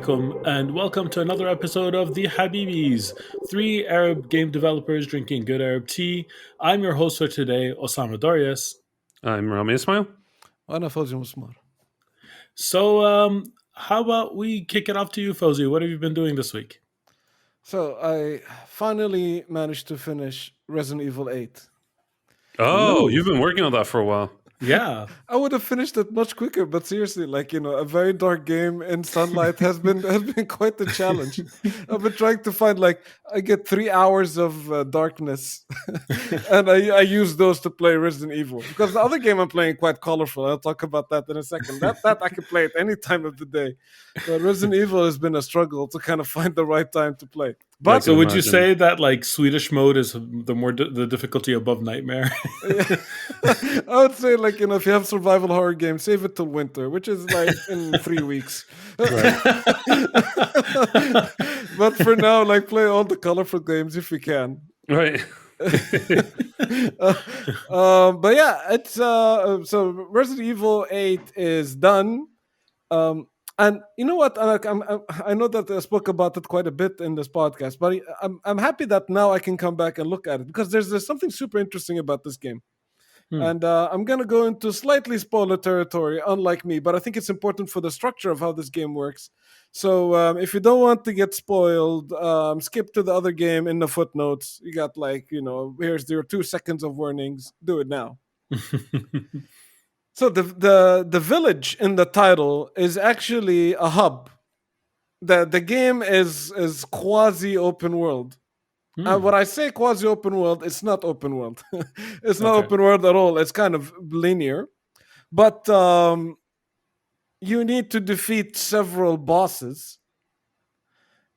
alaikum, and welcome to another episode of the Habibis, three Arab game developers drinking good Arab tea. I'm your host for today, Osama Darius. I'm Rami Ismail. وأنا فوزي مسمار. How about we kick it off to you, Fauzi? What have you been doing this week? So I finally managed to finish Resident Evil 8. Oh, Ooh. you've been working on that for a while. Yeah. I would have finished it much quicker, but seriously, a very dark game in sunlight has been quite the challenge. I've been trying to find I get 3 hours of darkness, and I use those to play Resident Evil because the other game I'm playing quite colorful. I'll talk about that in a second. That I can play at any time of the day, but Resident Evil has been a struggle to kind of find the right time to play. But So would you say that Swedish mode is the difficulty above Nightmare? I would say if you have survival horror games, save it till winter, which is in 3 weeks. But for now, play all the colorful games if you can. Right. But yeah, it's so Resident Evil 8 is done. And you know what? I know that I spoke about it quite a bit in this podcast, but I'm happy that now I can come back and look at it because there's something super interesting about this game. And I'm going to go into slightly spoiler territory, unlike me, but I think it's important for the structure of how this game works. So if you don't want to get spoiled, skip to the other game in the footnotes. You got here's your 2 seconds of warnings. Do it now. So the village in the title is actually a hub. The game is quasi open world. When I say quasi open world, it's not open world. It's not open world at all. It's kind of linear, but you need to defeat several bosses.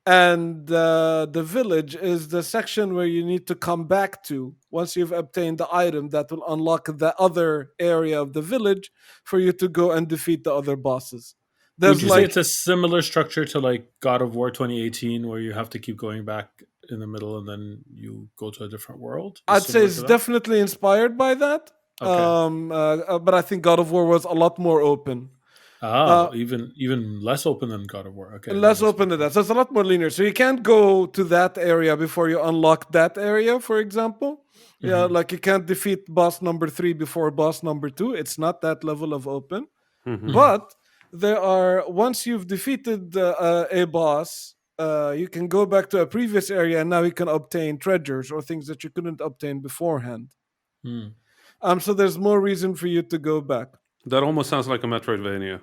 And the village is the section where you need to come back to once you've obtained the item that will unlock the other area of the village for you to go and defeat the other bosses. Would you say it's a similar structure to God of War 2018 where you have to keep going back in the middle and then you go to a different world? I'd say it's definitely inspired by that. Okay. But I think God of War was a lot more open. Even less open than God of War. Okay, less open than that. So it's a lot more linear. So you can't go to that area before you unlock that area, for example. Mm-hmm. Yeah, you can't defeat boss number 3 before boss number 2. It's not that level of open. Mm-hmm. But there are, once you've defeated a boss, you can go back to a previous area and now you can obtain treasures or things that you couldn't obtain beforehand. So there's more reason for you to go back. That almost sounds like a Metroidvania.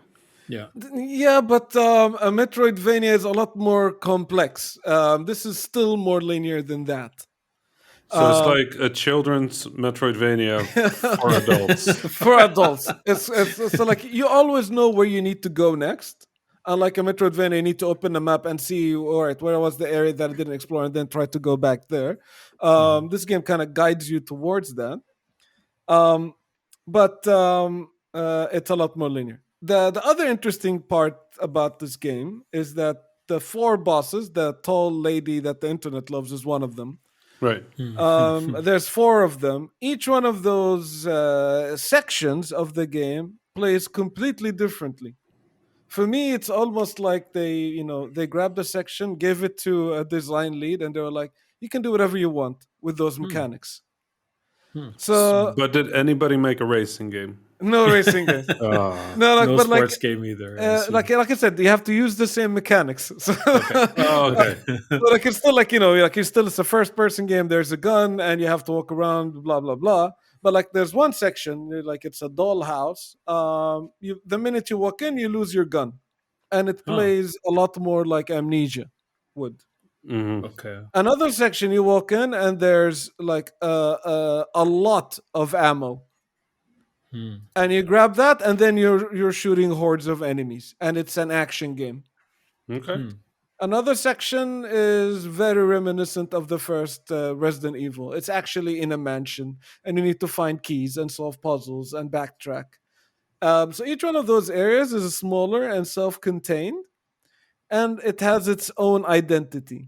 Yeah, but a Metroidvania is a lot more complex. This is still more linear than that. So it's like a children's Metroidvania for adults. For adults. It's so you always know where you need to go next. Unlike a Metroidvania, you need to open the map and see, all right, where was the area that I didn't explore and then try to go back there. This game kind of guides you towards that. But it's a lot more linear. The other interesting part about this game is that the 4 bosses, the tall lady that the internet loves is one of them. Right. There's 4 of them. Each one of those sections of the game plays completely differently. For me, it's almost like they grabbed a section, gave it to a design lead, and they were like, you can do whatever you want with those mechanics. So, but did anybody make a racing game? No racing game. No sports game either. Like I said, you have to use the same mechanics. So, okay. So it's still it's a first-person game. There's a gun, and you have to walk around, blah blah blah. But there's one section, it's a dollhouse. The minute you walk in, you lose your gun, and it plays a lot more like Amnesia would. Mm-hmm. Okay. Another section, you walk in, and there's a lot of ammo. And you grab that, and then you're shooting hordes of enemies, and it's an action game. Okay. Another section is very reminiscent of the first Resident Evil. It's actually in a mansion, and you need to find keys and solve puzzles and backtrack. So each one of those areas is smaller and self-contained, and it has its own identity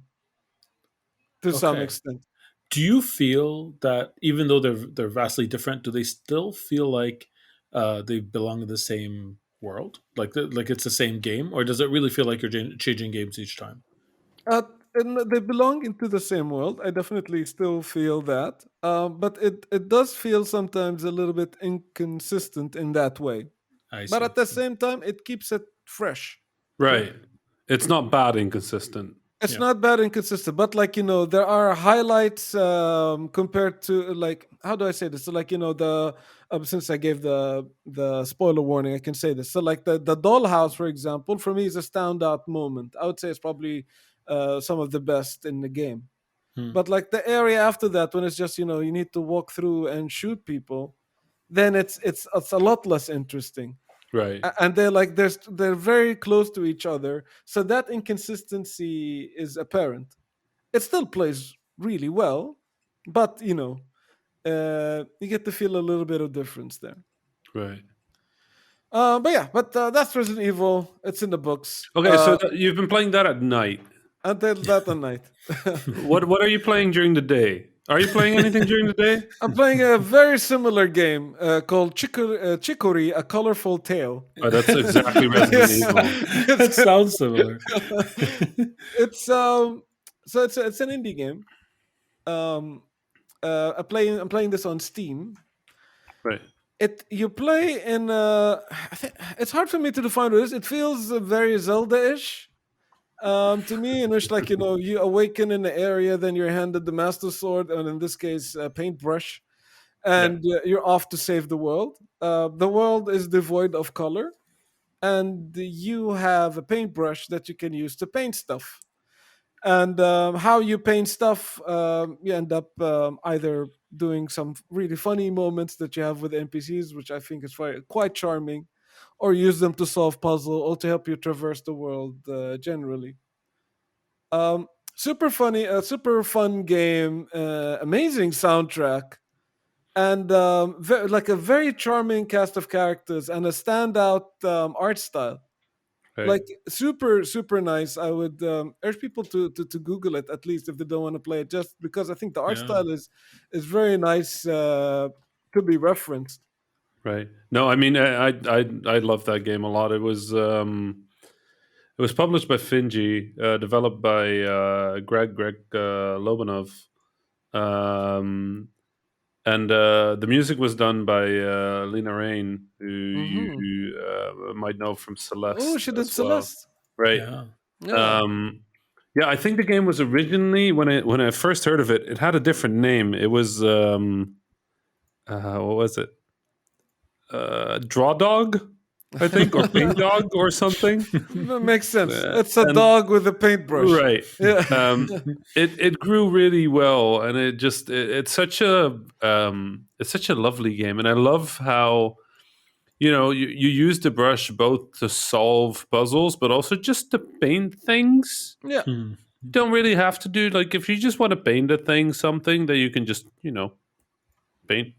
to some extent. Do you feel that even though they're vastly different, do they still feel like they belong in the same world? Like it's the same game, or does it really feel like you're changing games each time? Uh, and they belong into the same world. I definitely still feel that, but it does feel sometimes a little bit inconsistent in that way. I But see. at the same time, it keeps it fresh. Right. It's not bad inconsistent. It's Yeah. not bad inconsistent, but like there are highlights compared to like how do I say this? So like the since I gave the spoiler warning, I can say this. So like the dollhouse, for example, for me is a standout moment. I would say it's probably some of the best in the game. Hmm. But like the area after that, when it's just you need to walk through and shoot people, then it's a lot less interesting. Right. And they're very close to each other, so that inconsistency is apparent. It still plays really well, but you get to feel a little bit of difference there. Right. But that's Resident Evil. It's in the books. Okay, so you've been playing that at night. Until that at night. What are you playing during the day? Are you playing anything during the day? I'm playing a very similar game called Chicory, A Colorful Tale. Oh, that's exactly Resident Yes. Evil. That sounds similar. It's so it's an indie game. I'm playing this on Steam. Right. You play in I think it's hard for me to define what it is. It feels very Zelda-ish to me, in which like you awaken in the area, then you're handed the Master Sword, and in this case a paintbrush, and you're off to save the world. The world is devoid of color, and you have a paintbrush that you can use to paint stuff. And how you paint stuff, you end up either doing some really funny moments that you have with NPCs, which I think is quite charming, or use them to solve puzzle or to help you traverse the world generally. Super funny, super fun game, amazing soundtrack, and like a very charming cast of characters and a standout art style. Right. Like super nice. I would urge people to Google it at least if they don't want to play it, just because I think the art Yeah. style is very nice to be referenced. Right. No, I mean I love that game a lot. It was published by Finji, developed by Greg Lobanov, and the music was done by Lena Rain, who you might know from Celeste. Oh, she did as well. Celeste. Right. Yeah. Yeah. Yeah, I think the game was originally when I first heard of it, it had a different name. It was what was it? Draw Dog, I think, or Paint Dog or something. That makes sense. It's a dog with a paintbrush. Right. Yeah. It grew really well, and it's such a lovely game, and I love how you use the brush both to solve puzzles, but also just to paint things. Yeah. Hmm. You don't really have to do like if you just want to paint a thing, something that you can just paint.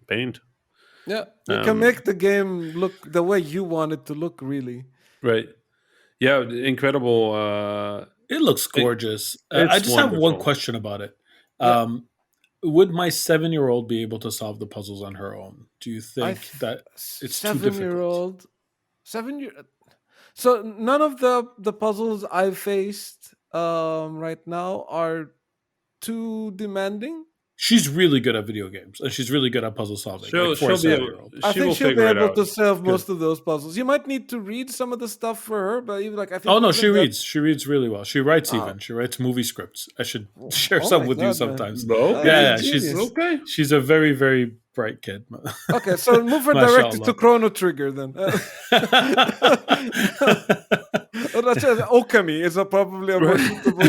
Yeah. You can make the game look the way you want it to look, really. Right. Yeah, incredible. It looks gorgeous. it's I just have one wonderful. question about it. Yeah. Would my 7-year-old be able to solve the puzzles on her own? Do you think that it's too difficult? 7-year-old, 7 year. So none of the puzzles I've faced right now are too demanding. She's really good at video games, and she's really good at puzzle solving. She'll Like for a be able. 7-year-old. I She think will she'll be figure it able out. to solve most of those puzzles. You might need to read some of the stuff for her, but even like I think. Oh no, even she that- reads. She reads really well. She writes Oh. even. She writes movie scripts. I should share Oh some my with you God, man. sometimes. No? Yeah, Genius. she's Okay. she's a very very bright kid. Okay, so move her Mashallah. directly to Chrono Trigger then. Oh, that's Okami is probably a more suitable.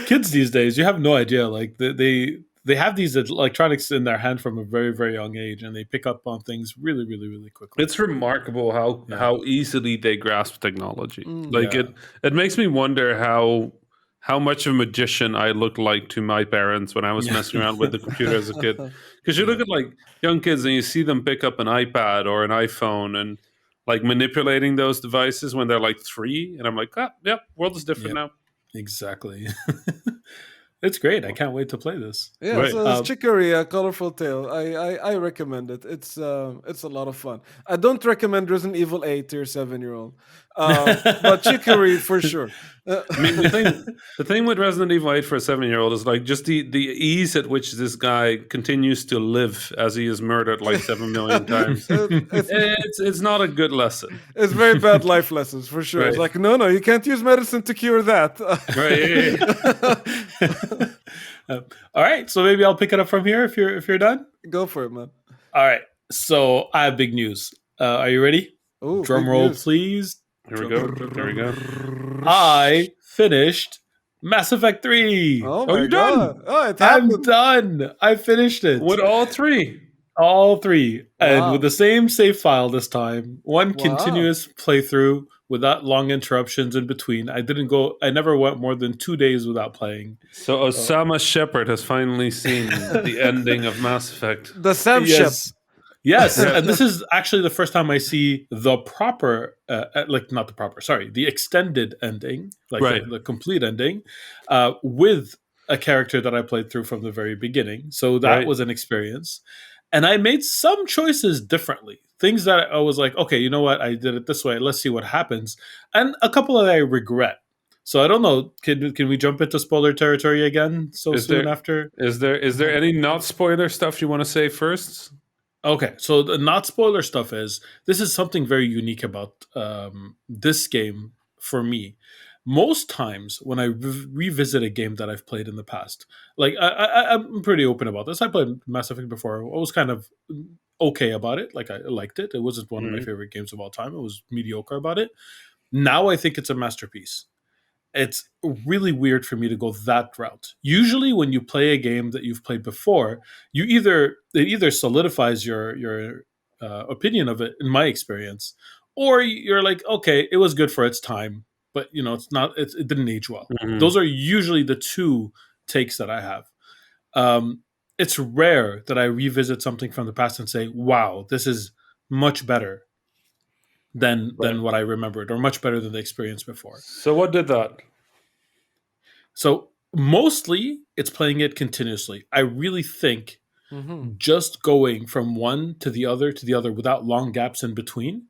Kids these days, you have no idea. Like they have these electronics in their hand from a very very young age, and they pick up on things really really really quickly. It's remarkable how easily they grasp technology. Like Yeah. it makes me wonder how much of a magician I looked like to my parents when I was messing around with the computer as a kid. Because you look at like young kids and you see them pick up an iPad or an iPhone and like manipulating those devices when they're like 3, and I'm like, yep, world is different now. Exactly. It's great. I can't wait to play this. Yeah, Right. so it's Chicory, A Colorful Tale. I recommend it. It's a lot of fun. I don't recommend Resident Evil 8 to your 7-year-old, but Chicory for sure. I mean, the thing with Resident Evil 8 for a 7-year-old is like just the ease at which this guy continues to live as he is murdered like 7 million times. It's not a good lesson. It's very bad life lessons for sure. Right. It's like, no, you can't use medicine to cure that. Right. All right, so maybe I'll pick it up from here if you're done. Go for it, man. All right, so I have big news. Are you ready? Ooh, Drum big roll, news. please. Here we go. There we go. I finished Mass Effect 3. Oh Oh, my you're god! done? Oh, it I'm happened. done. I finished it. With all three. All three. And Wow. with the same save file this time. One Wow. continuous playthrough without long interruptions in between. I never went more than 2 days without playing. So Osama Shepard has finally seen the ending of Mass Effect. The Sam Ship. Yes. Yes, and this is actually the first time I see the proper, not the proper, sorry, the extended ending, like Right. the complete ending, with a character that I played through from the very beginning. So that Right. was an experience. And I made some choices differently. Things that I was like, okay, you know what? I did it this way. Let's see what happens. And a couple that I regret. So I don't know. Can we jump into spoiler territory again so Is soon there- after? Is there any not spoiler stuff you want to say first? Okay, so the not spoiler stuff is this is something very unique about this game for me. Most times when I revisit a game that I've played in the past, like I'm pretty open about this. I played Mass Effect before. I was kind of okay about it. Like I liked it. It wasn't one of my Mhm. favorite games of all time. It was mediocre about it. Now I think it's a masterpiece. It's really weird for me to go that route. Usually, when you play a game that you've played before, it either solidifies your opinion of it, in my experience, or you're like, okay, it was good for its time, but it didn't age well. Mhm. Those are usually the two takes that I have. It's rare that I revisit something from the past and say, wow, this is much better than what I remembered, or much better than the experience before. So what did that? So mostly it's playing it continuously. I really think Mhm. just going from one to the other without long gaps in between.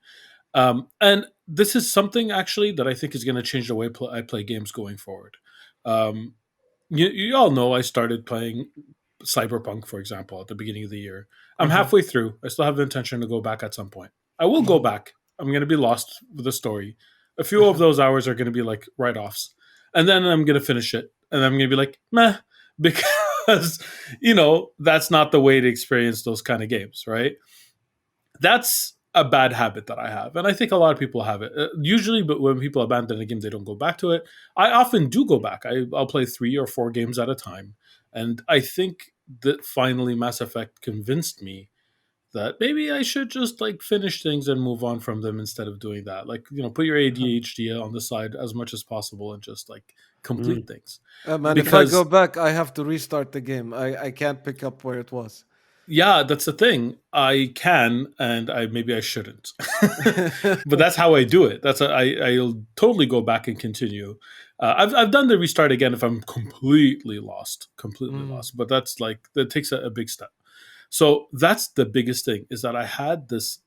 And this is something actually that I think is going to change the way I play games going forward. Um, you all know I started playing Cyberpunk, for example, at the beginning of the year. I'm Mhm. halfway through. I still have the intention to go back at some point. I will go back. I'm going to be lost with the story. A few of those hours are going to be like write-offs. And then I'm going to finish it. And I'm going to be like, meh, because, that's not the way to experience those kind of games, right? That's a bad habit that I have. And I think a lot of people have it. Usually, but when people abandon a game, they don't go back to it. I often do go back. I'll play 3 or 4 games at a time. And I think that finally Mass Effect convinced me that maybe I should just like finish things and move on from them instead of doing that. Like, put your ADHD on the side as much as possible and just like complete things. Man, Because- if I go back, I have to restart the game. I can't pick up where it was. Yeah, that's the thing. I can, and maybe I shouldn't, but that's how I do it. I'll totally go back and continue. I've done the restart again if I'm completely lost, but that's like that takes a big step. So that's the biggest thing, is that I had this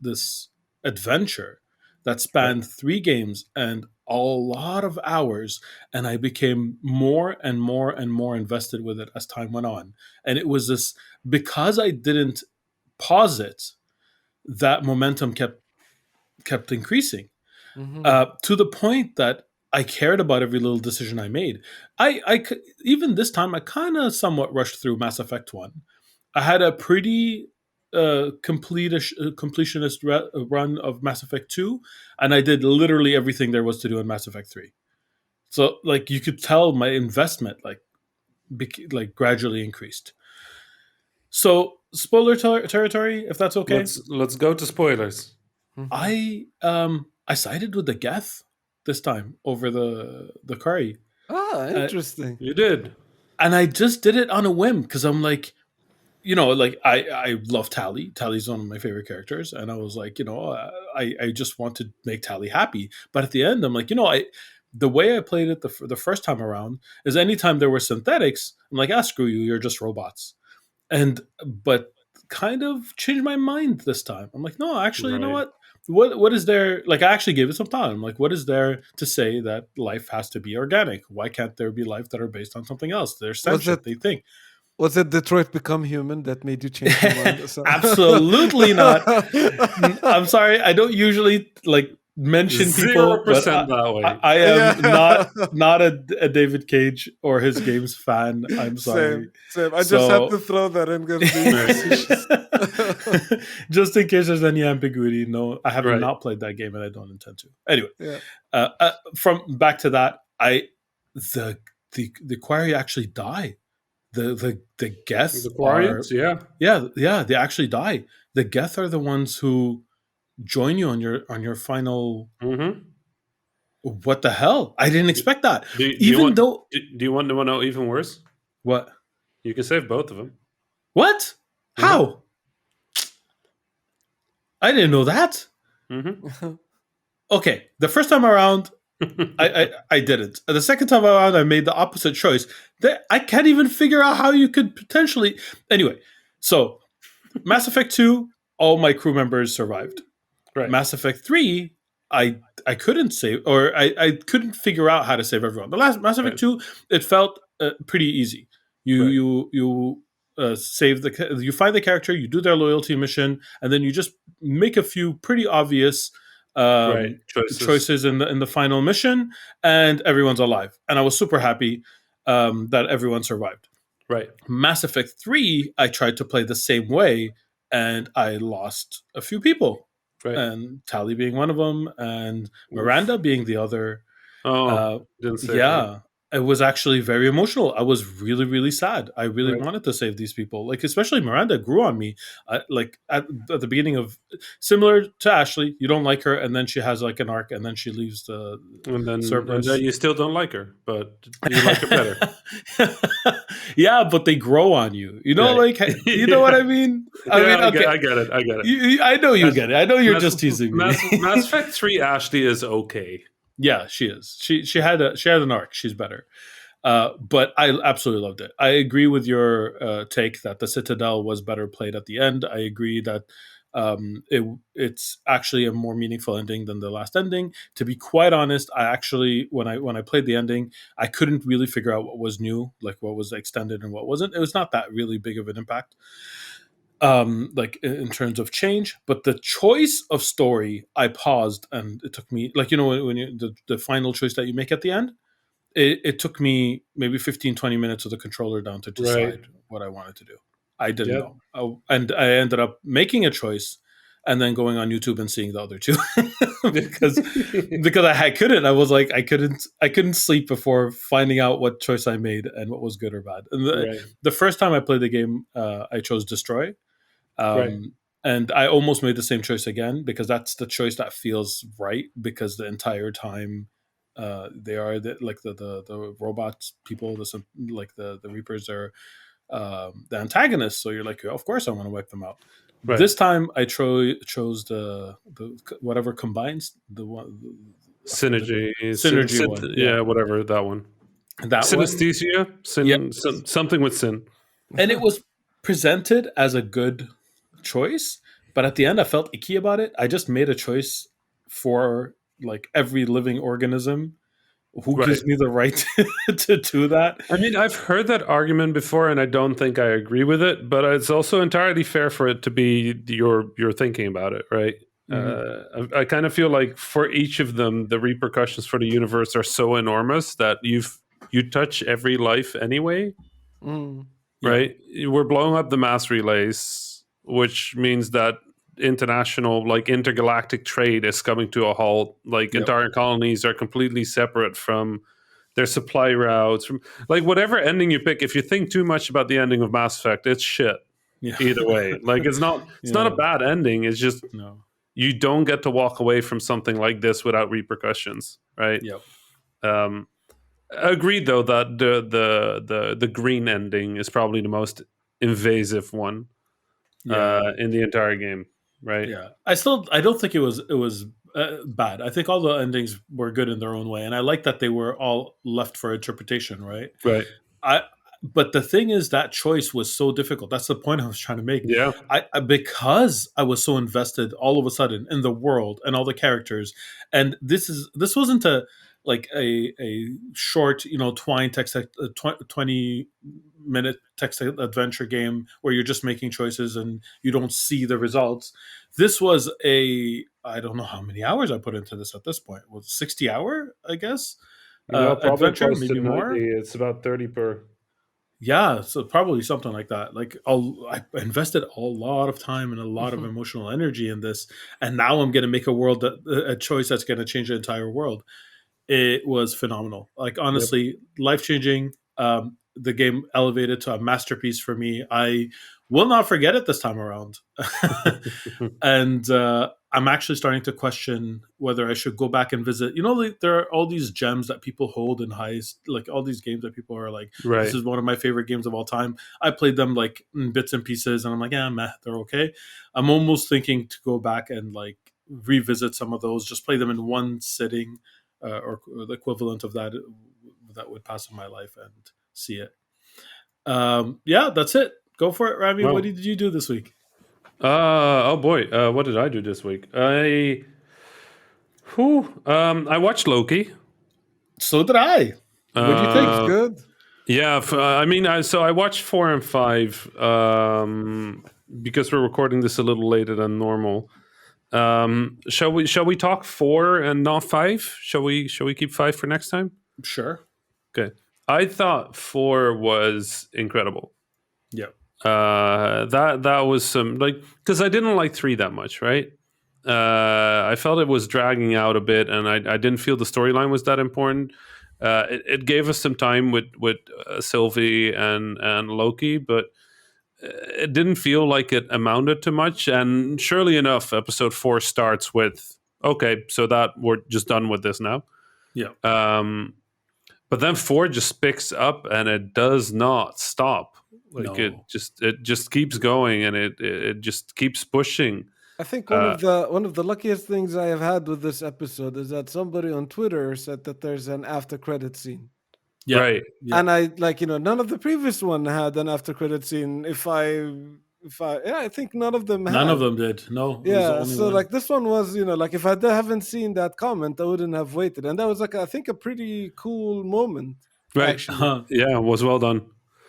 adventure that spanned 3 games and a lot of hours, and I became more and more and more invested with it as time went on. And it was this, because I didn't pause it, that momentum kept increasing, to the point that I cared about every little decision I made. Even this time, I kind of somewhat rushed through Mass Effect 1. I had a pretty completionist run of Mass Effect 2, and I did literally everything there was to do in Mass Effect 3. So, like, you could tell my investment, like gradually increased. So, spoiler territory, if that's okay. Let's go to spoilers. I sided with the Geth this time over the Curry. Interesting. You did. And I just did it on a whim because I'm like, I love Tali. Tali's one of my favorite characters. And I was like, I just want to make Tali happy. But at the end, I'm like, The way I played it the first time around is anytime there were synthetics, I'm like, screw you, you're just robots. But kind of changed my mind this time. I'm like, no, actually, you know Right. what is there? Like, I actually gave it some thought. I'm like, what is there to say that life has to be organic? Why can't there be life that are based on something else? They're sentient. They think. Was it Detroit Become Human that made you change your mind? Absolutely not. I'm sorry. I don't usually mention people, but 0% that way. I am not a David Cage or his games fan. I'm sorry. Same. I just had to throw that in. Just in case there's any ambiguity. No, I have not played that game, and I don't intend to. Anyway, from back to that, the quarry actually die. The Geth, the Quarians, they actually die. The Geth are the ones who join you on your final. Mm-hmm. What the hell? I didn't expect that. Do you want to know even worse? What? You can save both of them. What? Mm-hmm. How? I didn't know that. Mm-hmm. Okay, the first time around, I didn't. The second time around, I made the opposite choice. I can't even figure out how you could potentially. Anyway, so Mass Effect 2, all my crew members survived. Right. Mass Effect 3, I couldn't save, or I couldn't figure out how to save everyone. The last Mass Effect 2, it felt pretty easy. You save you find the character, you do their loyalty mission, and then you just make a few pretty obvious choices in the final mission, and everyone's alive. And I was super happy that everyone survived. Right. Mass Effect 3, I tried to play the same way, and I lost a few people. Right. And Tali being one of them, and Miranda being the other. Didn't say it was actually very emotional. I was really, really sad. I really wanted to save these people. Like, especially Miranda grew on me. Like at the beginning of, similar to Ashley, you don't like her, and then she has like an arc, and then she leaves the Cerberus. And then you still don't like her, but you like her better. Yeah, but they grow on you. You know, you know what I mean? I get it. I know you get it. I know you're just teasing me. Mass Effect 3 Ashley is okay. Yeah, she is. She had an arc. She's better. But I absolutely loved it. I agree with your take that the Citadel was better played at the end. I agree that it's actually a more meaningful ending than the last ending. To be quite honest, I actually when I played the ending, I couldn't really figure out what was new, like what was extended and what wasn't. It was not that really big of an impact. Like in terms of change, but the choice of story, I paused, and it took me, like, you know, when you the final choice that you make at the end, it took me maybe 15-20 minutes with the controller down to decide what I wanted to do. I didn't know, and I ended up making a choice and then going on YouTube and seeing the other two because I couldn't. I was like, I couldn't sleep before finding out what choice I made and what was good or bad. And the first time I played the game, I chose Destroy. And I almost made the same choice again because that's the choice that feels right, because the entire time they are the robots people, the Reapers are the antagonists. So you're like, of course I want to wipe them out. Right. This time I chose the whatever combines the one synergy one. Whatever that one. That synesthesia, something with sin, and it was presented as a good choice, but at the end I felt icky about it. I just made a choice for like every living organism. Who gives me the right to do that? I mean, I've heard that argument before, and I don't think I agree with it. But it's also entirely fair for it to be your thinking about it, right? Mm-hmm. I kind of feel like for each of them, the repercussions for the universe are so enormous that you touch every life anyway, right? We're blowing up the mass relays, which means that international, like intergalactic trade is coming to a halt. Like entire colonies are completely separate from their supply routes. From like whatever ending you pick, if you think too much about the ending of Mass Effect, it's shit. Either way, like it's not a bad ending. It's just you don't get to walk away from something like this without repercussions, right? Agreed though that the green ending is probably the most invasive one in the entire game. Right. Yeah. I don't think it was bad. I think all the endings were good in their own way, and I like that they were all left for interpretation. Right. Right. I. But the thing is, that choice was so difficult. That's the point I was trying to make. Yeah. Because I was so invested all of a sudden in the world and all the characters, and this wasn't a short, twine text 20-minute text adventure game where you're just making choices and you don't see the results. This was I don't know how many hours I put into this at this point. Was it 60 hour, I guess, Probably adventure, close to maybe 90. more. It's about 30 per. Yeah, so probably something like that. Like I invested a lot of time and a lot of emotional energy in this, and now I'm going to make a choice that's going to change the entire world. It was phenomenal. Like, Yep. honestly, life changing. The game elevated to a masterpiece for me. I will not forget it this time around. And I'm actually starting to question whether I should go back and visit. Like, there are all these gems that people hold in heist, like all these games that people are like, "This Right. is one of my favorite games of all time." I played them like in bits and pieces, and I'm like, "Yeah, meh, they're okay." I'm almost thinking to go back and like revisit some of those, just play them in one sitting, or the equivalent of that would pass in my life and see it. Yeah, that's it. Go for it, Rami. What Well, did you do this week? oh boy, what did I do this week? I watched Loki. So did I. What do you It's think? Uh, good. yeah, I watched 4 and 5 because we're recording this a little later than normal. Shall we talk 4 and not 5? Shall we keep 5 for next time? Sure. Okay. I thought 4 was incredible. Yeah. That was some, like, because I didn't like 3 that much, right? I felt it was dragging out a bit, and I didn't feel the storyline was that important. It gave us some time with Sylvie and Loki, but it didn't feel like it amounted to much. And surely enough, episode 4 starts with, okay, so that we're just done with this now. Yeah. But then 4 just picks up and it does not stop. Like, No. it just keeps going, and it just keeps pushing. I think Uh, one of the luckiest things I have had with this episode is that somebody on Twitter said that there's an after credit scene. Yeah. Right. Yeah. And I none of the previous one had an after credit scene. I think none of them had. None of them did. No. It was the Yeah, only so one. like this one was, like if haven't seen that comment, I wouldn't have waited, and that was like I think a pretty cool moment. Right. Actually, Uh-huh. Yeah, it was well done.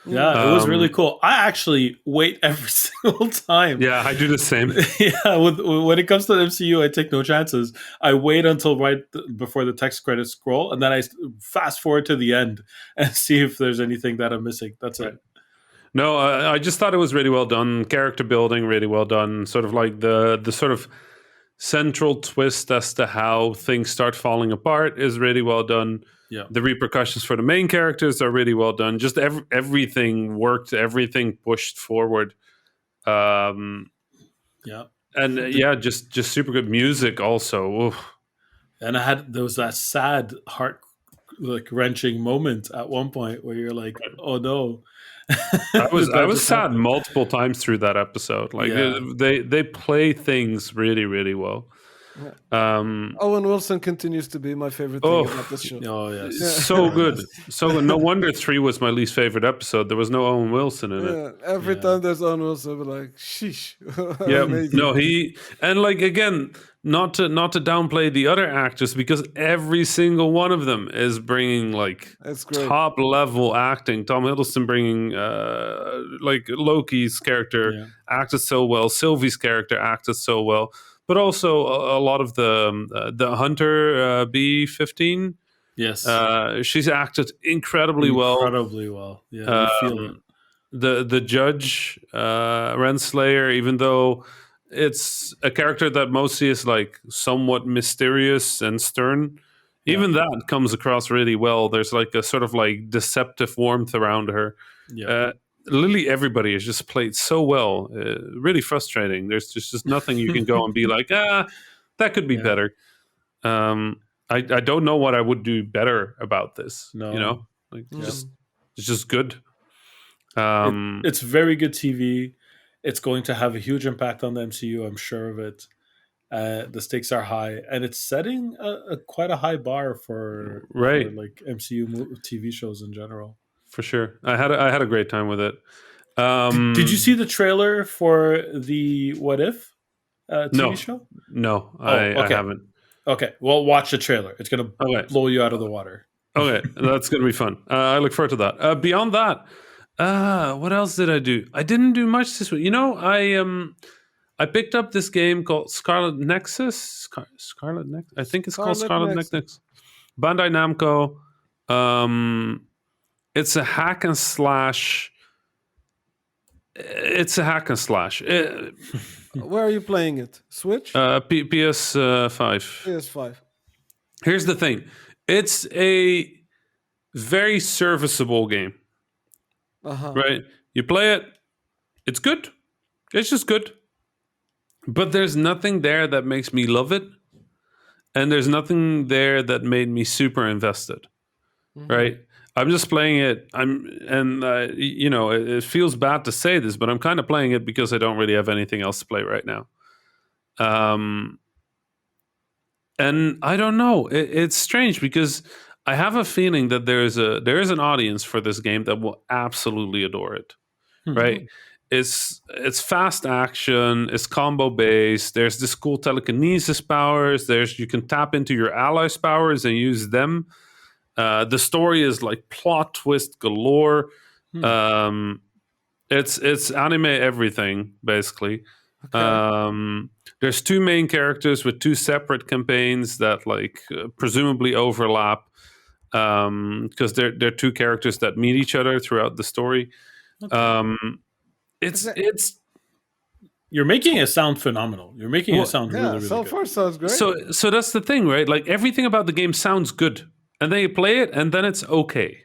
Yeah, it was really Um, cool. I actually wait every single time. Yeah, I do the same. Yeah, when it comes to the MCU, I take no chances. I wait until before the text credits scroll, and then I fast forward to the end and see if there's anything that I'm missing. That's Right. it. No, I just thought it was really well done. Character building, really well done. Sort of like the sort of central twist as to how things start falling apart is really well done. Yeah. The repercussions for the main characters are really well done. Just everything worked, everything pushed forward. Um, Yeah. and yeah, just super good music also. Oof. And there was that sad heart like wrenching moment at one point where you're like, oh no. I was Did that just sad happen? multiple times through that episode. Like, Yeah. they play things really, really well. Owen Wilson continues to be my favorite thing about this show. Oh yes. So good. So good. No wonder 3 was my least favorite episode. There was no Owen Wilson in it. Yeah, every time there's Owen Wilson, I'm like, sheesh. Yeah, Amazing. no, and like, again, not to downplay the other actors, because every single one of them is bringing like That's great. top level acting. Tom Hiddleston bringing like Loki's character acted so well. Sylvie's character acted so well, but also a lot of the Hunter B-15. Yes. She's acted incredibly well. Incredibly well. Yeah, you feel it. The judge, Renslayer, even though it's a character that mostly is like somewhat mysterious and stern, even that comes across really well. There's like a sort of like deceptive warmth around her. Yeah. Literally everybody is just played so well. Really frustrating. There's just nothing you can go and be like, that could be better. I don't know what I would do better about this. No. Like, it's just good. It's very good TV. It's going to have a huge impact on the MCU. I'm sure of it. The stakes are high, and it's setting quite a high bar for Right. like MCU TV shows in general. For sure. I had a great time with it. Did you see the trailer for the What If TV show? No, Oh, I okay. haven't. Okay, well, watch the trailer. It's gonna Okay. blow you out of the water. Okay, that's going to be fun. I look forward to that. Beyond that, what else did I do? I didn't do much this week. I picked up this game called Scarlet Nexus. Scarlet Nexus. I think it's called Scarlet Nexus. Bandai Namco. It's a hack and slash. It's a hack and slash. Where are you playing it? Switch? PS5. PS5. Here's the thing. It's a very serviceable game. Right? You play it, it's good. It's just good. But there's nothing there that makes me love it. And there's nothing there that made me super invested. Right? I'm just playing it. It feels bad to say this, but I'm kind of playing it because I don't really have anything else to play right now. And I don't know. It's strange because I have a feeling that there is an audience for this game that will absolutely adore it. Right? It's fast action. It's combo based. There's this cool telekinesis powers. You can tap into your allies' powers and use them. The story is like plot twist galore. It's anime everything basically. Okay. There's two main characters with two separate campaigns that presumably overlap because they're two characters that meet each other throughout the story. Okay. You're making it sound phenomenal. You're making it sound really, really so good. far sounds great. So that's the thing, right? Like everything about the game sounds good, and then you play it, and then it's okay.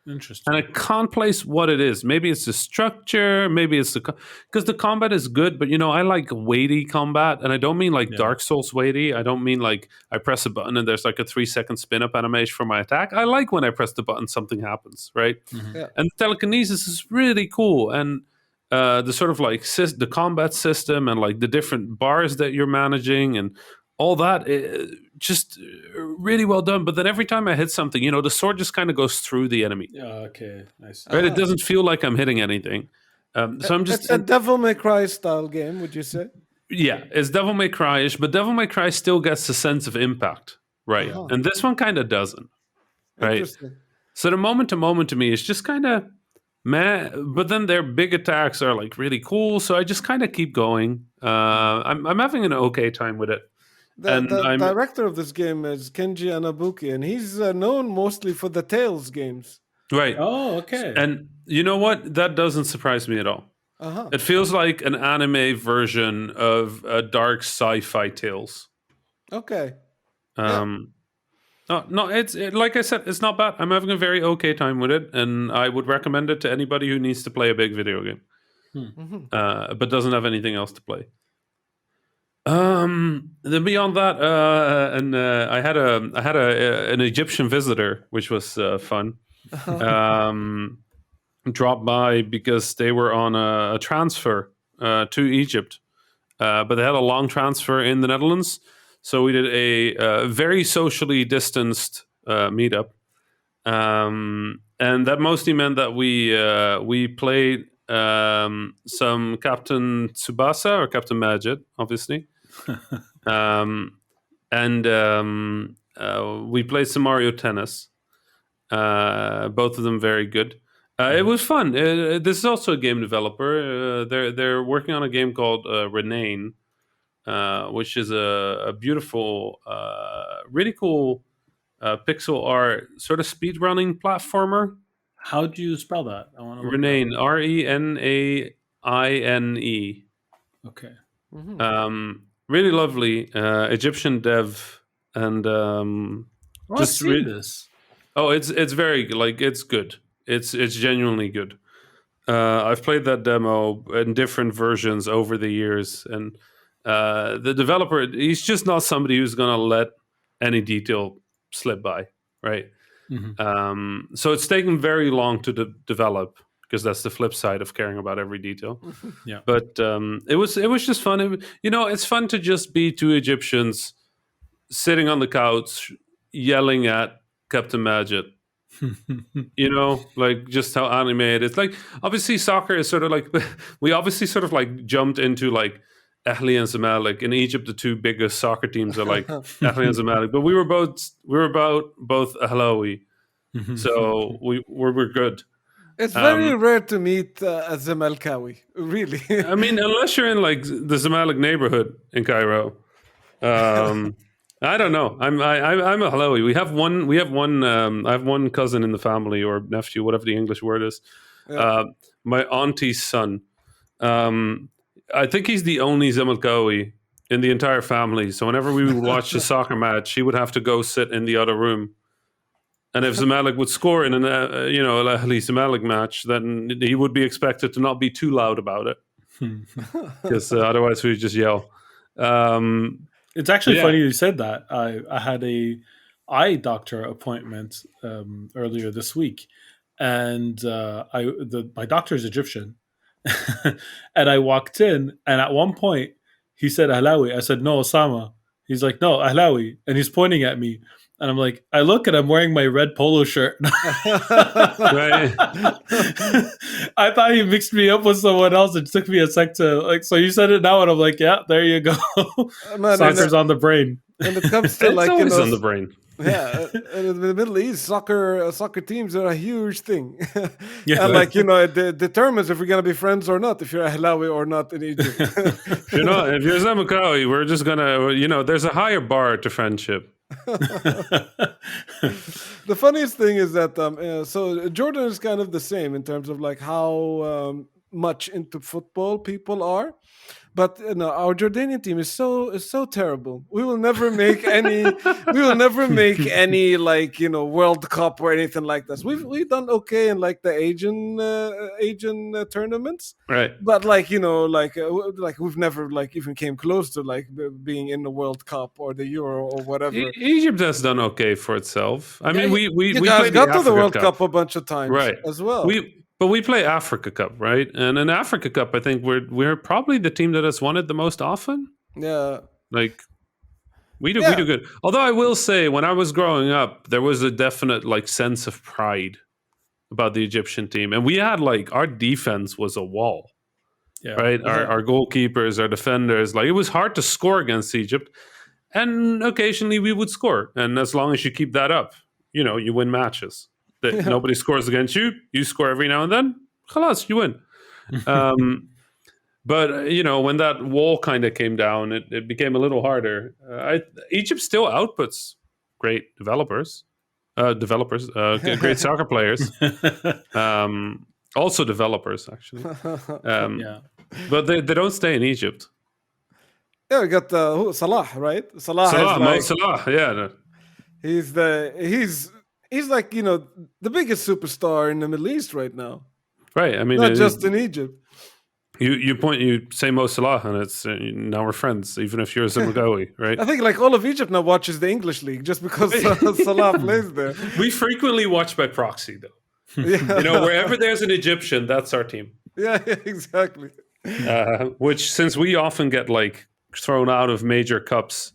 Interesting. And I can't place what it is. Maybe it's the structure. Maybe it's because the combat is good, but I like weighty combat, and I don't mean like Dark Souls weighty. I don't mean like I press a button and there's like a 3-second spin up animation for my attack. I like when I press the button, something happens, right? Yeah. And telekinesis is really cool, and the sort of like the combat system and like the different bars that you're managing and all that, just really well done. But then every time I hit something, the sword just kind of goes through the enemy. Okay, nice. Right? It doesn't feel like I'm hitting anything. So I'm just. It's a Devil May Cry style game, would you say? Yeah, it's Devil May Cry-ish, but Devil May Cry still gets a sense of impact, right? And this one kind of doesn't, right? So the moment to moment to me is just kind of meh. But then their big attacks are like really cool, so I just kind of keep going. I'm having an okay time with it. The director of this game is Kenji Anabuki, and he's known mostly for the Tales games. Right. Oh, okay. And you know what? That doesn't surprise me at all. It feels like an anime version of a dark sci-fi Tales. Okay. No, it's like I said, it's not bad. I'm having a very okay time with it, and I would recommend it to anybody who needs to play a big video game, but doesn't have anything else to play. Then beyond that, I had an Egyptian visitor, which was fun. Dropped by because they were on a transfer to Egypt, but they had a long transfer in the Netherlands, so we did a very socially distanced meetup, and that mostly meant that we played some Captain Tsubasa or Captain Majid, obviously. We played some Mario Tennis. Both of them very good. It was fun. This is also a game developer. They're working on a game called Renane, which is a beautiful, really cool pixel art sort of speedrunning platformer. How do you spell that? I want to Renane, Renaine. Okay. Really lovely Egyptian dev, and just read this. Oh, it's very it's good. It's genuinely good. I've played that demo in different versions over the years, and the developer, he's just not somebody who's going to let any detail slip by, right? So it's taken very long to develop, because that's the flip side of caring about every detail. Yeah. But it was just fun. It's fun to just be two Egyptians sitting on the couch yelling at Captain Majid. Like just how animated it's like. Obviously, soccer is sort of like we obviously sort of like jumped into like Ahli and Zamalek in Egypt. The two biggest soccer teams are like Ahli and Zamalek, but we were both Ahlawi, so we're good. It's very rare to meet a Zamalkawi, really. I mean, unless you're in like the Zamalek neighborhood in Cairo. I don't know. I'm a Halawi. We have one. I have one cousin in the family or nephew, whatever the English word is. Yeah. My auntie's son. I think he's the only Zamalkawi in the entire family. So whenever we would watch a soccer match, he would have to go sit in the other room. And if Zamalek would score in an Al Ahly Zamalek match, then he would be expected to not be too loud about it, because otherwise we would just yell. It's actually funny you said that. I had a eye doctor appointment earlier this week, and my doctor is Egyptian, and I walked in, and at one point he said Ahlawi. I said no, Osama. He's like no, Ahlawi, and he's pointing at me, and I'm like, I look and I'm wearing my red polo shirt. Right. I thought he mixed me up with someone else. It took me a sec to like. So you said it now, and I'm like, yeah, there you go. Man, Soccer's on the brain. When it comes to It's like always on the brain. Yeah, in the Middle East, soccer teams are a huge thing. Yeah. And like it determines if we're gonna be friends or not, if you're Ahlawi or not in Egypt. If you're Zamalkawi, we're just gonna, there's a higher bar to friendship. The funniest thing is that so Jordan is kind of the same in terms of like how much into football people are, but our Jordanian team is so terrible. We will never make any. We will never make any like World Cup or anything like this. We've done okay in like the Asian tournaments, Right. but like like we've never like even came close to like being in the World Cup or the Euro or whatever. Egypt has done okay for itself. I mean, we guys played got to the Africa World Cup a bunch of times, right, as well. But we play Africa Cup, right? And in Africa Cup, I think we're probably the team that has won it the most often. Yeah. Like we do good. Although I will say, when I was growing up, there was a definite like sense of pride about the Egyptian team, and we had like our defense was a wall. Yeah. Right? Our goalkeepers, our defenders, like it was hard to score against Egypt, and occasionally we would score. And as long as you keep that up, you win matches. That nobody scores against you, you score every now and then. Khalas, you win. But when that wall kind of came down, it became a little harder. Egypt still outputs great developers, great soccer players, also developers actually. Yeah. But they don't stay in Egypt. Yeah, we got Salah, right? Salah, Mo Salah, yeah. He's like the biggest superstar in the Middle East right now. Right. I mean, not just in Egypt. You say Mo Salah, and it's now we're friends, even if you're a Zamalkawi, right? I think like all of Egypt now watches the English league just because Salah plays there. We frequently watch by proxy, though. Yeah. Wherever there's an Egyptian, that's our team. Yeah, exactly. Which, since we often get like thrown out of major cups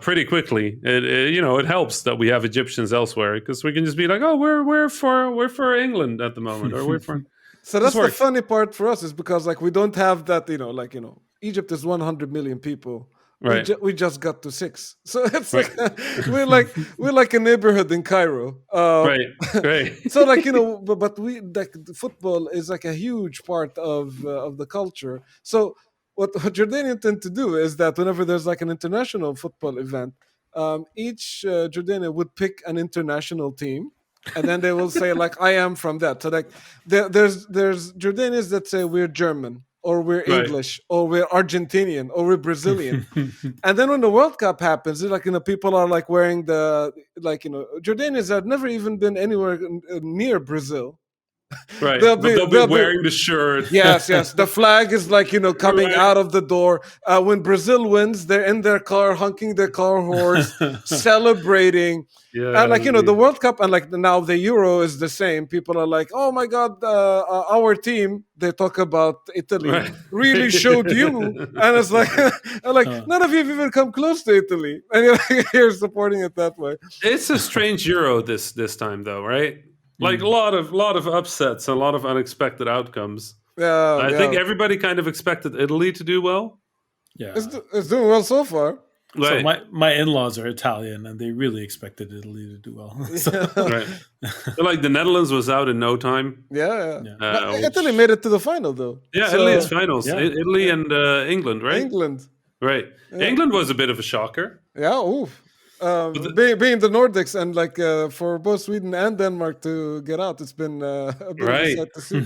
pretty quickly, it helps that we have Egyptians elsewhere, because we can just be like, oh, we're for England at the moment, or we're for. So that's the funny part for us, is because like we don't have that, Egypt is 100 million people. Right. We just got to 6, so it's like we're like a neighborhood in Cairo. Right. So like but we like football is like a huge part of the culture. So what Jordanians tend to do is that whenever there's like an international football event, each Jordanian would pick an international team. And then they will say like, I am from that. So like there's Jordanians that say we're German, or we're English, or we're Argentinian, or we're Brazilian. And then when the World Cup happens, it's like people are like wearing Jordanians have never even been anywhere near Brazil. Right. They'll But they'll be wearing the shirt. Yes. The flag is like, coming Right. out of the door. When Brazil wins, they're in their car, honking their car horns, celebrating. Yeah. And like, the World Cup and like now the Euro is the same. People are like, oh my God, our team, they talk about Italy, Right. really showed you. And it's like, none of you have even come close to Italy. And you're supporting it that way. It's a strange Euro this time, though, right? Like a lot of upsets, a lot of unexpected outcomes. I think everybody kind of expected Italy to do well. Yeah. It's doing well so far. Right. So my in-laws are Italian, and they really expected Italy to do well. Right. So like the Netherlands was out in no time. Yeah. But which- Italy made it to the final, though. Yeah, So- Italy is finals. Yeah. Italy and England, right? England. Right. Yeah. England was a bit of a shocker. Yeah, oof. Being the Nordics and like for both Sweden and Denmark to get out, it's been a bit of a sight to see.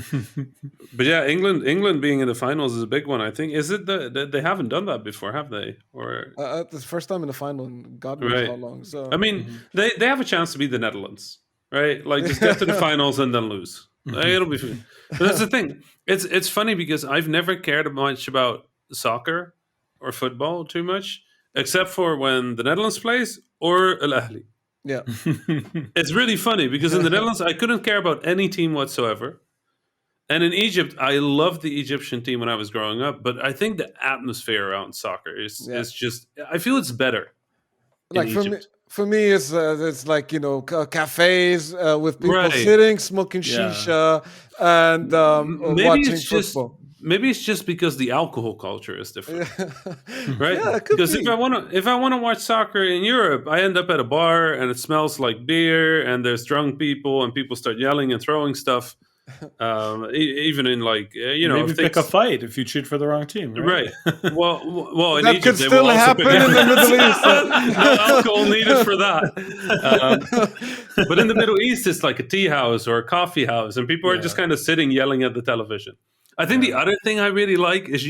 But yeah, England being in the finals is a big one. I think is it they haven't done that before, have they? Or It's the first time in the final in God knows Right. how long. So I mean, they have a chance to be the Netherlands, right? Like just get to the finals and then lose. It'll be fun. But that's the thing. It's funny because I've never cared much about soccer or football too much, except for when the Netherlands plays or Al Ahly. yeah, It's really funny because in the Netherlands I couldn't care about any team whatsoever. And in Egypt, I loved the Egyptian team when I was growing up, but I think the atmosphere around soccer is just I feel it's better. like for me, it's like cafes with people Right. sitting, smoking shisha, and watching it's just football. maybe it's just because the alcohol culture is different. Right? Yeah, it could Because be. if I want to watch soccer in Europe, I end up at a bar and it smells like beer and there's drunk people and people start yelling and throwing stuff. Even in like Maybe if pick things- a fight if you cheer for the wrong team. Right. right. Well, in That Egypt, could they still will also happen pick- in the Middle East. No alcohol needed for that. But in the Middle East, it's like a tea house or a coffee house, and people are just kind of sitting yelling at the television. I think the other thing I really like is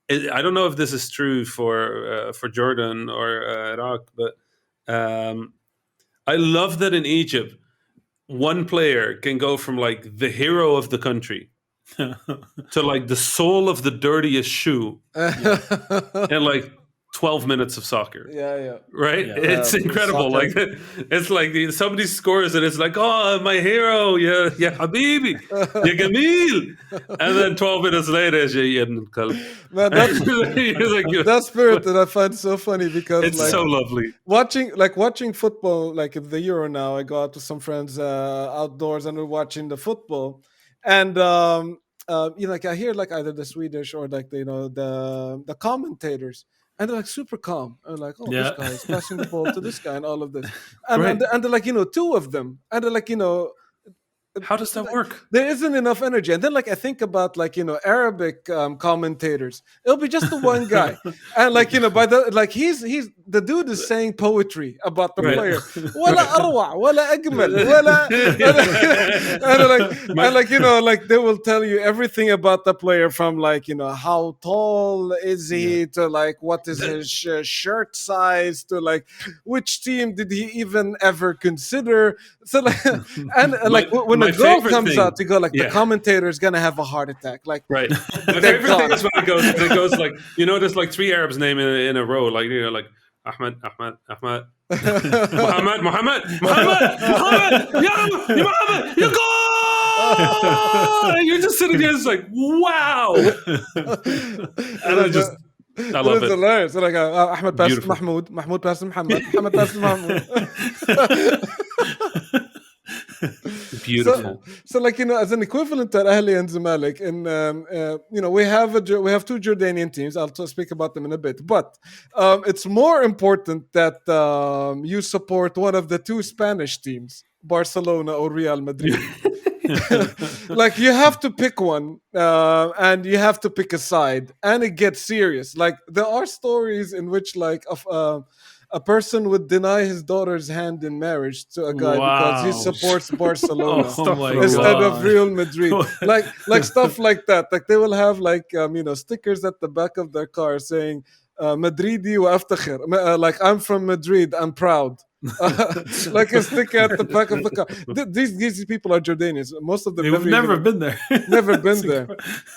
I don't know if this is true for Jordan or Iraq, but I love that in Egypt, one player can go from like the hero of the country to like the sole of the dirtiest shoe in like 12 minutes of soccer. Yeah. Right? Yeah. It's incredible. Soccer. Like it's like somebody scores and it's like, oh, my hero, yeah, Habibi, yeah, Gamil. And then 12 minutes later, it's Man, that's like, that spirit that I find so funny because it's like so lovely. watching football, like if the Euro now, I go out with some friends outdoors and we're watching the football, and like I hear like either the Swedish or like the commentators, and they're like super calm, and like, oh, Yeah. this guy is passing the ball to this guy and all of this, and Right. and they're like two of them, and they're like How does that work? there isn't enough energy. And then like I think about like Arabic commentators, it'll be just the one guy, and like by the like he's the dude is saying poetry about the Right. player. Wala arwa, wala ajmal, wala and like they will tell you everything about the player from like how tall is he to like what is his shirt size to like which team did he even ever consider. So like and like when my a girl favorite comes thing- out to go like the Yeah. commentator is gonna have a heart attack. Like Right. My They're favorite thing gone. is when it goes like, there's like three Arabs name in a row, like like Ahmed, Muhammad, yeah, Muhammad, you go! And you're just sitting there, it's like, wow. And I just, I love it's it. hilarious. So like Ahmed passes Beautiful. Mahmoud, Mahmoud passes Muhammad, Muhammad passes Mahmoud. Beautiful. So like as an equivalent to Ahli and Zamalek, and we have two Jordanian teams. I'll speak about them in a bit, but it's more important that you support one of the two Spanish teams, Barcelona or Real Madrid. Like you have to pick one, and you have to pick a side, and it gets serious. Like there are stories in which like a person would deny his daughter's hand in marriage to a guy because he Wow. supports Barcelona Oh my instead God. of Real Madrid. like stuff like that. Like they will have like stickers at the back of their car saying Madridi wa aftakhir. Like I'm from Madrid, I'm proud. like a stick at the back of the car. These people are Jordanians. Most of them They've never been there. Never been there.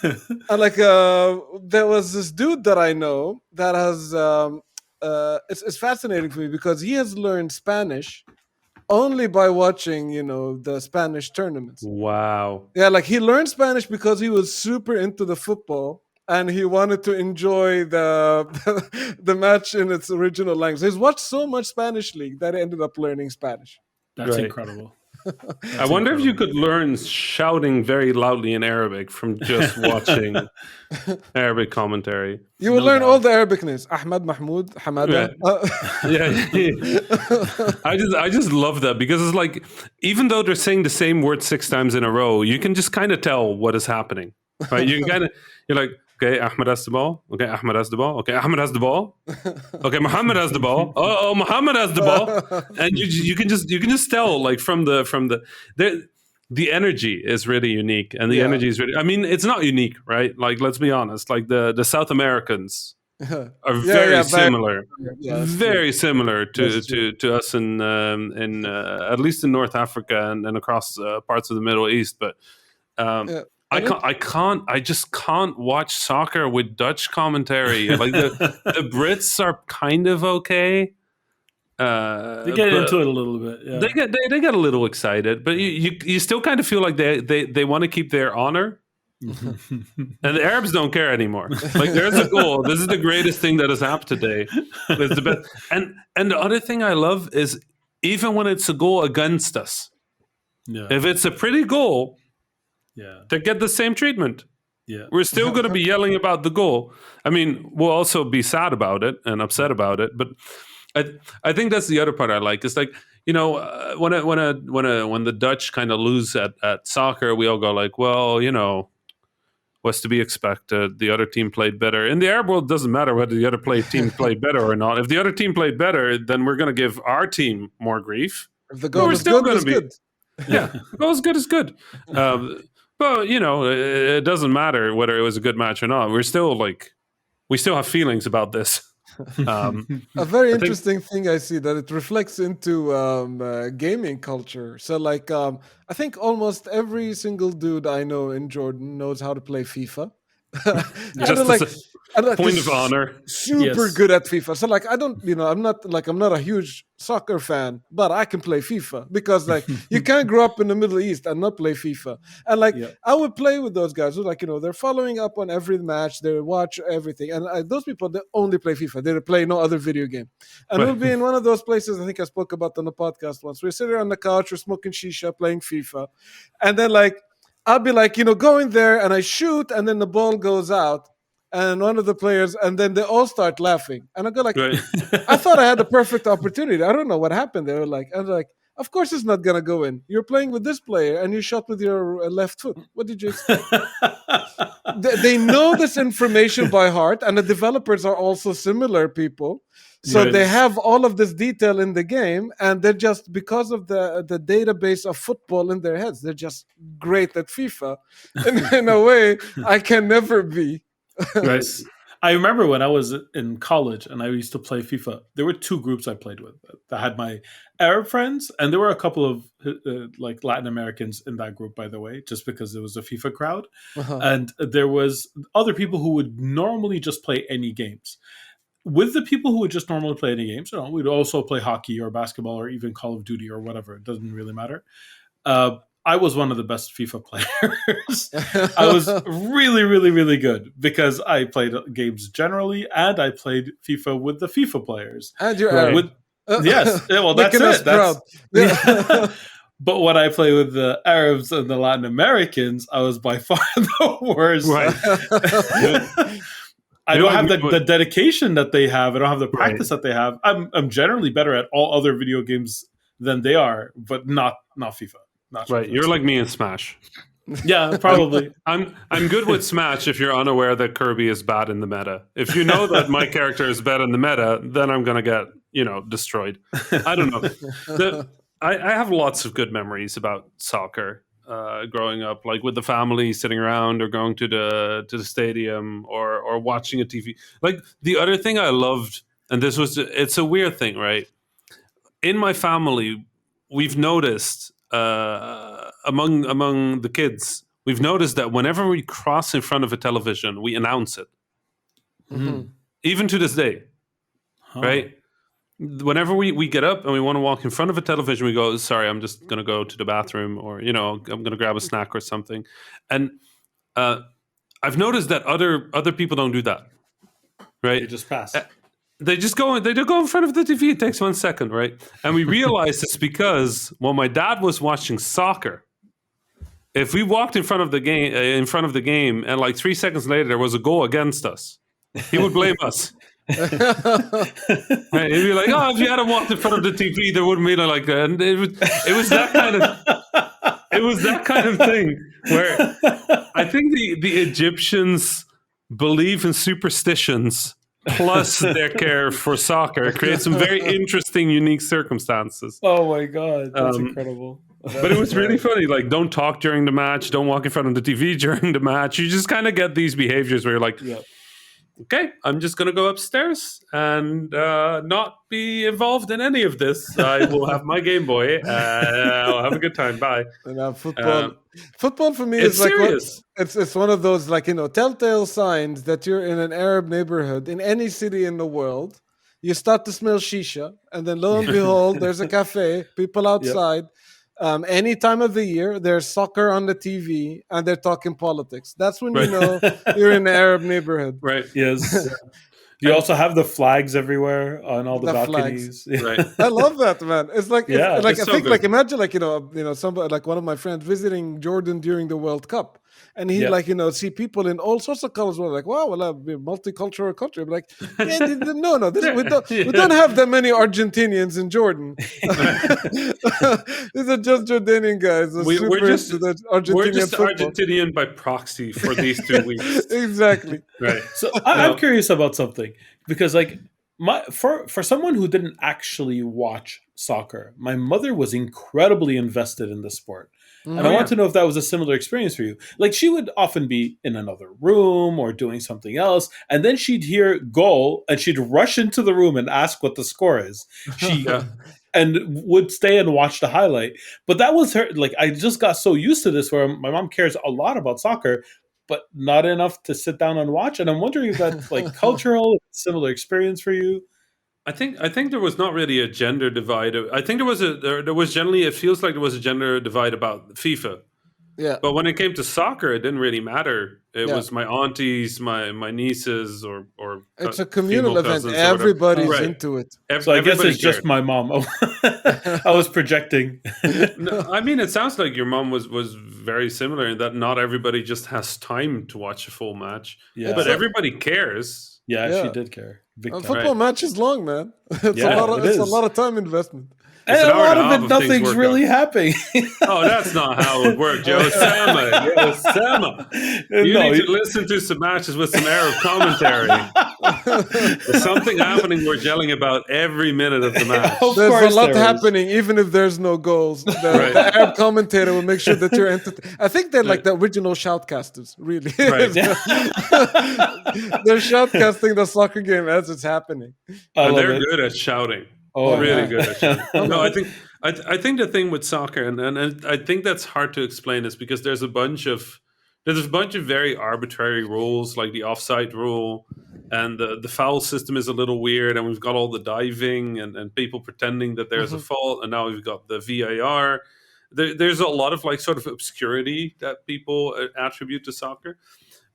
And like there was this dude that I know that has it's fascinating for me because he has learned Spanish only by watching, the Spanish tournaments. Wow. Yeah, like he learned Spanish because he was super into the football and he wanted to enjoy the match in its original language. He's watched so much Spanish League that he ended up learning Spanish. That's Right. incredible. I wonder if you could learn shouting very loudly in Arabic from just watching Arabic commentary. You will No learn doubt. all the Arabic names. Ahmad, Mahmoud, Hamada. Yeah. I just love that because it's like, even though they're saying the same word 6 times in a row, you can just kind of tell what is happening, right? You can kind of, you're like, okay, Ahmed has the ball. Okay, Ahmed has the ball. Okay, Ahmed has the ball. Okay, Muhammad has the ball. Oh, Muhammad has the ball. And you can just tell, like, from the energy is really unique, and the energy is really. I mean, it's not unique, right? Like, let's be honest. Like the South Americans are very similar, very similar to us in at least in North Africa and across parts of the Middle East. But I just can't watch soccer with Dutch commentary. Like the Brits are kind of okay. They get into it a little bit. Yeah. They get a little excited, but you still kind of feel like they want to keep their honor. And the Arabs don't care anymore. Like, there's a goal. This is the greatest thing that has happened today. It's the best. And the other thing I love is, even when it's a goal against us, if it's a pretty goal, they get the same treatment. Yeah, we're still going to be yelling about the goal. I mean, we'll also be sad about it and upset about it, but I think that's the other part I like. It's like, when the Dutch kind of lose at soccer, we all go like, well, what's to be expected? The other team played better. In the Arab world, it doesn't matter whether the other team played better or not. If the other team played better, then we're going to give our team more grief. If the goal is good, it's good. Yeah, the goal is good, is good. But it doesn't matter whether it was a good match or not. We still have feelings about this. A very interesting thing I see that it reflects into gaming culture. So, like, I think almost every single dude I know in Jordan knows how to play FIFA. Just point of honor, super good at FIFA. So, like, I don't, I'm not a huge soccer fan, but I can play FIFA because, like, you can't grow up in the Middle East and not play FIFA. And like, I would play with those guys who, like, they're following up on every match, they watch everything, and those people, they only play FIFA. They play no other video game. And we'll be in one of those places. I think I spoke about on the podcast once. We're sitting on the couch, we're smoking shisha, playing FIFA, and then like, I'll be like, go in there and I shoot, and then the ball goes out. And one of the players, and then they all start laughing. And I go like, I thought I had the perfect opportunity. I don't know what happened. I was like, of course it's not going to go in. You're playing with this player and you shot with your left foot. What did you expect? They know this information by heart, and the developers are also similar people. So they have all of this detail in the game, and they're just, because of the database of football in their heads, they're just great at FIFA. In a way, I can never be. Right. I remember when I was in college and I used to play FIFA, there were 2 groups I played with. I had my Arab friends, and there were a couple of like Latin Americans in that group, by the way, just because it was a FIFA crowd. And there was other people who would normally just play any games. With the people who would just normally play any games, we'd also play hockey or basketball or even Call of Duty or whatever. It doesn't really matter. I was one of the best FIFA players. I was really, really, really good because I played games generally, and I played FIFA with the FIFA players. And you're Arab. Yes, well, that's it. But when I play with the Arabs and the Latin Americans, I was by far the worst. Right. I don't have the dedication that they have. I don't have the practice that they have. I'm generally better at all other video games than they are, but not FIFA. Right, you're like me in Smash. Yeah, probably. I'm good with Smash if you're unaware that Kirby is bad in the meta. If you know that my character is bad in the meta, then I'm gonna get destroyed. I don't know. I have lots of good memories about soccer growing up, like with the family sitting around or going to the stadium or watching a TV. Like, the other thing I loved, and it's a weird thing, right? in my family, we've noticed among the kids, we've noticed that whenever we cross in front of a television, we announce it. Mhm. Even to this day, right? Whenever we get up and we want to walk in front of a television, we go, sorry, I'm just going to go to the bathroom, or, I'm going to grab a snack or something. And I've noticed that other people don't do that, right? They just pass. They just go in front of the TV. It takes 1 second, right? And we realized it's because when my dad was watching soccer, if we walked in front of the game, and like 3 seconds later there was a goal against us, he would blame us. Right? He'd be like, "Oh, if you hadn't walked in front of the TV, there wouldn't be like that." And it was that kind of thing where I think the Egyptians believe in superstitions plus their care for soccer creates some very interesting, unique circumstances. Oh my god, that's incredible. But it was really funny. Like, don't talk during the match, don't walk in front of the TV during the match. You just kind of get these behaviors where you're like, okay, I'm just going to go upstairs and not be involved in any of this. I will have my Game Boy. I'll have a good time. Bye. And football for me is like it's one of those telltale signs that you're in an Arab neighborhood in any city in the world. You start to smell shisha, and then lo and behold, there's a cafe, people outside. Any time of the year, there's soccer on the TV, and they're talking politics. That's when you know you're in an Arab neighborhood. Right. Yes. You also have the flags everywhere on all the balconies. Right. I love that, man. It's like, Yeah, I think, good. imagine somebody like one of my friends visiting Jordan during the World Cup. And he see people in all sorts of colors. We're like, wow, well, we're a multicultural country. I'm like, we don't have that many Argentinians in Jordan. These are just Jordanian guys. We're just football. Argentinian by proxy for these 2 weeks. Exactly. Right. So I'm curious about something, because for someone who didn't actually watch soccer, my mother was incredibly invested in the sport. And I want to know if that was a similar experience for you. Like, she would often be in another room or doing something else, and then she'd hear goal, and she'd rush into the room and ask what the score is. And would stay and watch the highlight. But that was her. Like, I just got so used to this, where my mom cares a lot about soccer, but not enough to sit down and watch. And I'm wondering if that's cultural, similar experience for you. I think there was not really a gender divide. I think there was generally, it feels like there was a gender divide about FIFA. Yeah. But when it came to soccer, it didn't really matter. It was my aunties, my nieces, or it's a communal event. Everybody's into it. So I guess it's just my mom. I was projecting. No, I mean, it sounds like your mom was very similar in that not everybody just has time to watch a full match. Yeah. But everybody cares. Yeah, she did care. A football match is long, man. It's a lot of time investment. And a lot of it, nothing's really happening. Oh, that's not how it worked, Joe. Sama. You need to listen to some matches with some Arab commentary. There's something happening we're yelling about every minute of the match. There's a lot happening, even if there's no goals. The Arab commentator will make sure that you're entertained. I think they're like the original shoutcasters, really. Right. They're shoutcasting the soccer game as it's happening. And they're good at shouting. Oh, really good at shouting. No, I think the thing with soccer, and I think that's hard to explain, is because there's a bunch of very arbitrary rules, like the offside rule, and the foul system is a little weird, and we've got all the diving and people pretending that there's a fault, and now we've got the VAR. There's a lot of sort of obscurity that people attribute to soccer.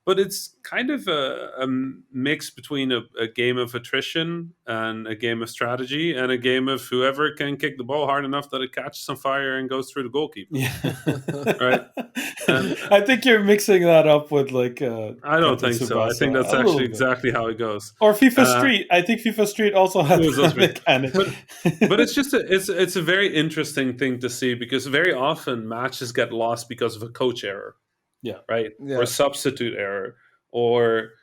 But it's kind of a mix between a game of attrition and a game of strategy and a game of whoever can kick the ball hard enough that it catches on fire and goes through the goalkeeper. Yeah. Right? I think you're mixing that up with I don't think so. I think that's actually exactly how it goes. Or FIFA Street. I think FIFA Street also has that mechanic. But it's just it's a very interesting thing to see, because very often matches get lost because of a coach error. Yeah. Right. Yeah. Or a substitute error, or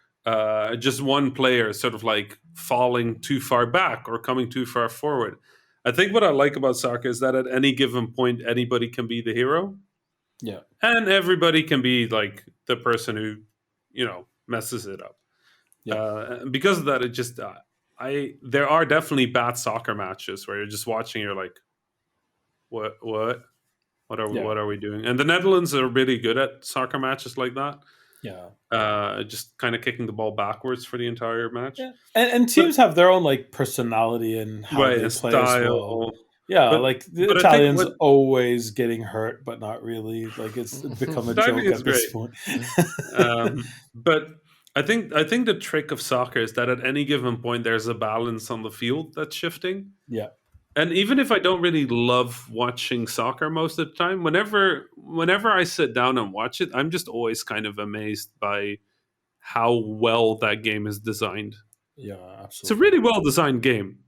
just one player sort of falling too far back or coming too far forward. I think what I like about soccer is that at any given point, anybody can be the hero. Yeah. And everybody can be the person who, messes it up. Yeah. Because of that, it just, there are definitely bad soccer matches where you're just watching, you're like, what are we doing? And the Netherlands are really good at soccer matches like that. Yeah. Just kind of kicking the ball backwards for the entire match. Yeah. And teams have their own like personality and how they play style. as well. Yeah, like the Italians always getting hurt, but not really. Like it's become a joke at this point. But I think the trick of soccer is that at any given point there's a balance on the field that's shifting. Yeah. And even if I don't really love watching soccer most of the time, whenever I sit down and watch it, I'm just always kind of amazed by how well that game is designed. Yeah, absolutely. It's a really well designed game.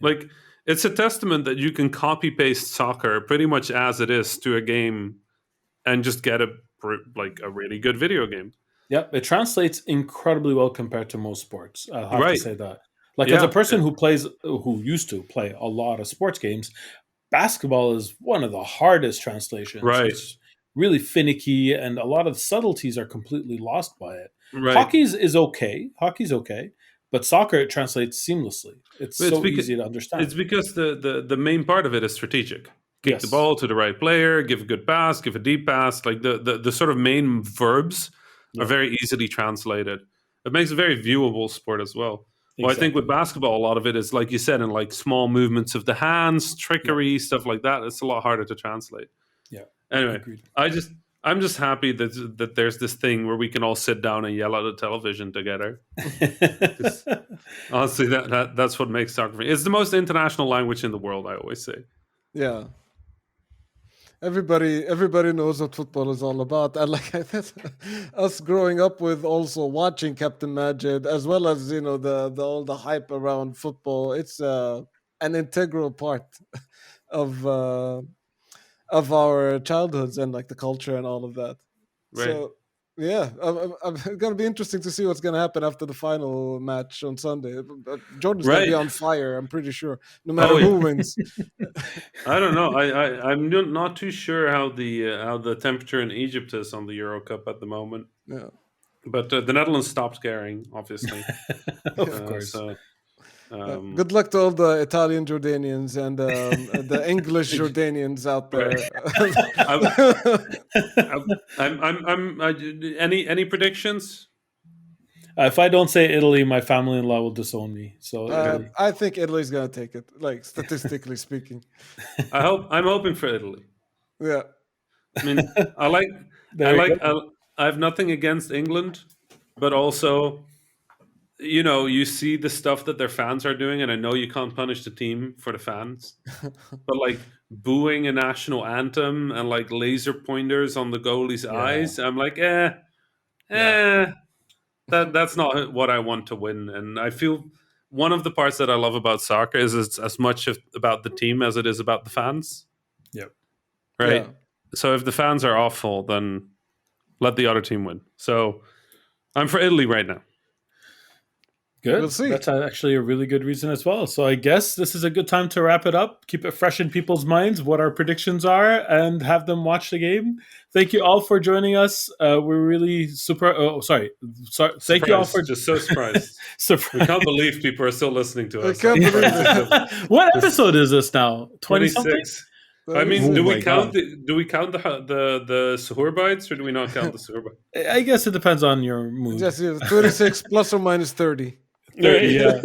Like, it's a testament that you can copy paste soccer pretty much as it is to a game and just get a really good video game. Yep, it translates incredibly well compared to most sports. I have to say that. Like, as a person who used to play a lot of sports games, basketball is one of the hardest translations. Right. It's really finicky, and a lot of subtleties are completely lost by it. Right. Hockey's okay, but soccer, it translates seamlessly. It's easy to understand. It's because the main part of it is strategic. Kick the ball to the right player, give a good pass, give a deep pass. Like the sort of main verbs are very easily translated. It makes a very viewable sport as well. Well, I think with basketball, a lot of it is, like you said, in like small movements of the hands, trickery, stuff like that. It's a lot harder to translate. Yeah. Anyway, I'm just happy that there's this thing where we can all sit down and yell at the television together. Honestly, that's what makes soccer for me. It's the most international language in the world, I always say. Yeah. Everybody knows what football is all about. And like us growing up with also watching Captain Majid, as well as all the hype around football. It's an integral part of our childhoods and like the culture and all of that. Right. So yeah, I'm gonna be interesting to see what's gonna happen after the final match on Sunday. Jordan's gonna be on fire, I'm pretty sure, no matter who wins. I don't know. I'm not too sure how the temperature in Egypt is on the Euro Cup at the moment. Yeah, but the Netherlands stopped caring, obviously. Of course. So, good luck to all the Italian Jordanians and the English Jordanians out there. Any predictions? If I don't say Italy, my family-in-law will disown me. So I think Italy's gonna take it, like statistically speaking. I'm hoping for Italy. Yeah, I mean, I have nothing against England, but also, you see the stuff that their fans are doing, and I know you can't punish the team for the fans, but like booing a national anthem and like laser pointers on the goalie's eyes, I'm like, that's not what I want to win. And I feel one of the parts that I love about soccer is it's as much about the team as it is about the fans. Yep. Right? Yeah. So if the fans are awful, then let the other team win. So I'm for Italy right now. Good. We'll see. That's actually a really good reason as well. So I guess this is a good time to wrap it up, keep it fresh in people's minds, what our predictions are, and have them watch the game. Thank you all for joining us. We're really sorry. Thank you all for just so surprised. We can't believe people are still listening to us. I can't believe it. What episode is this now? 26. I mean, do we count the suhoor bites, or do we not count the suhoor bites? I guess it depends on your mood. Yes, 26 plus or minus 30. 30, yeah.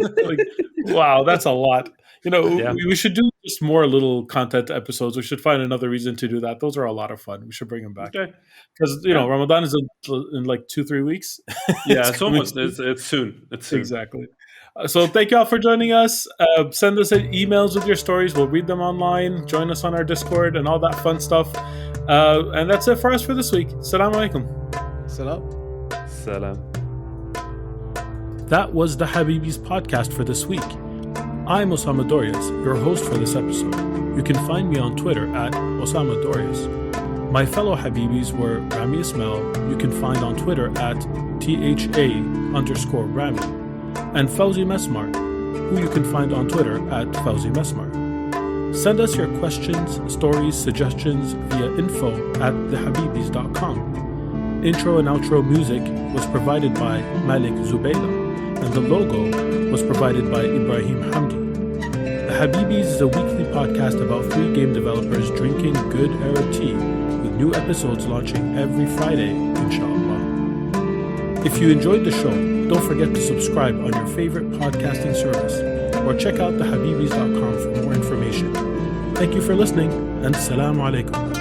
Wow, that's a lot. We should do just more little content episodes. We should find another reason to do that. Those are a lot of fun. We should bring them back. Because, Ramadan is in like 2-3 weeks. Yeah, it's almost. It's soon. It's soon. Exactly. So thank you all for joining us. Send us emails with your stories. We'll read them online. Join us on our Discord and all that fun stuff. And that's it for us for this week. Assalamu alaikum. Salam. That was the Habibis podcast for this week. I'm Osama Dorias, your host for this episode. You can find me on Twitter at Osama Dorias. My fellow Habibis were Rami Ismail, you can find on Twitter at @THA_Rami, and Fawzi Mesmar, who you can find on Twitter at Fawzi Mesmar. Send us your questions, stories, suggestions via info@thehabibis.com. Intro and outro music was provided by Malik Zubayla, and the logo was provided by Ibrahim Hamdi. The Habibis is a weekly podcast about 3 game developers drinking good era tea, with new episodes launching every Friday, inshallah. If you enjoyed the show, don't forget to subscribe on your favorite podcasting service or check out thehabibis.com for more information. Thank you for listening, and Assalamu alaikum.